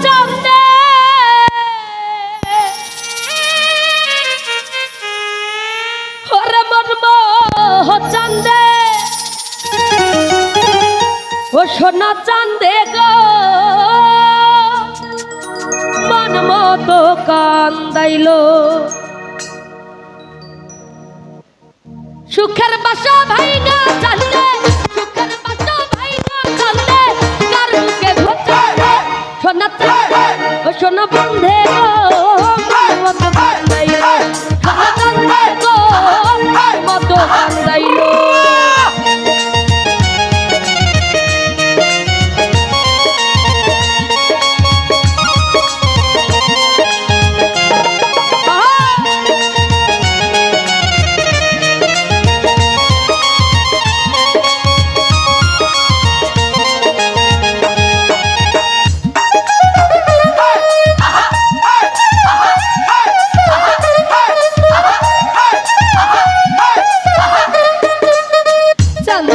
চান্দে ওরে মর্ম চান্দে ও সোনা চান্দে গো মন মতো কান্দাইলো সুখের বাসা ভাইগা চান্দে সুখের বাসা ভাইগা চান্দে কার মুখে ঘোচালে সোনা চান্দে ও সোনা বন্ধে গো মন মতো কান্দাইলো সোনা চান্দে গো মন মতো কান্দাইলো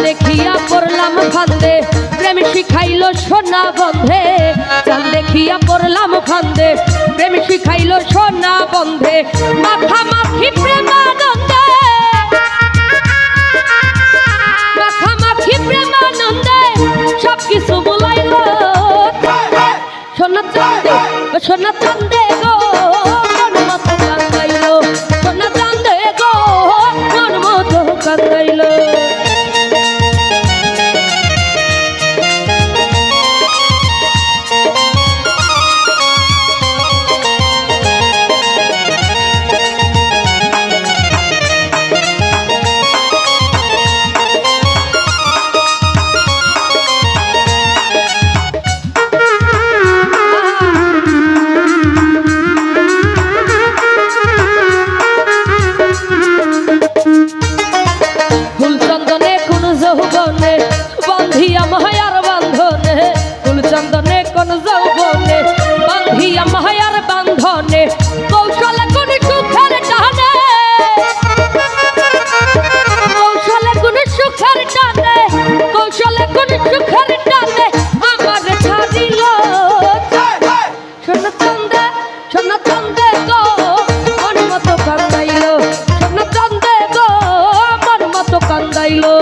দেখিয়া পড়লাম ফান্দে প্রেম শিখাইলো সোনা বন্ধে চাল দেখিয়া পড়লাম ফান্দে প্রেম শিখাইলো সোনা বন্ধে মাথা মাখি প্রেমানন্দে মাথা মাখি প্রেমানন্দে সব কিছু বলাইলো সোনা চান্দে সোনা চান্দে গো মন মতো কান্দাইলো সোনা চান্দে গো মন মতো কান্দাইলো বন্ধিয়া মায়ার বান্ধনে ফুলচন্দনে কোন যৌবনে বন্ধিয়া মায়ার বান্ধনে কৌশলে কোন সুখের টানে কৌশলে কোন সুখের টানে কৌশলে কোন সুখের টানে আমার ছাড়িল সোনা চান্দে সোনা চান্দে গো মন মতো কান্দাইলো সোনা চান্দে গো মন মতো কান্দাইলো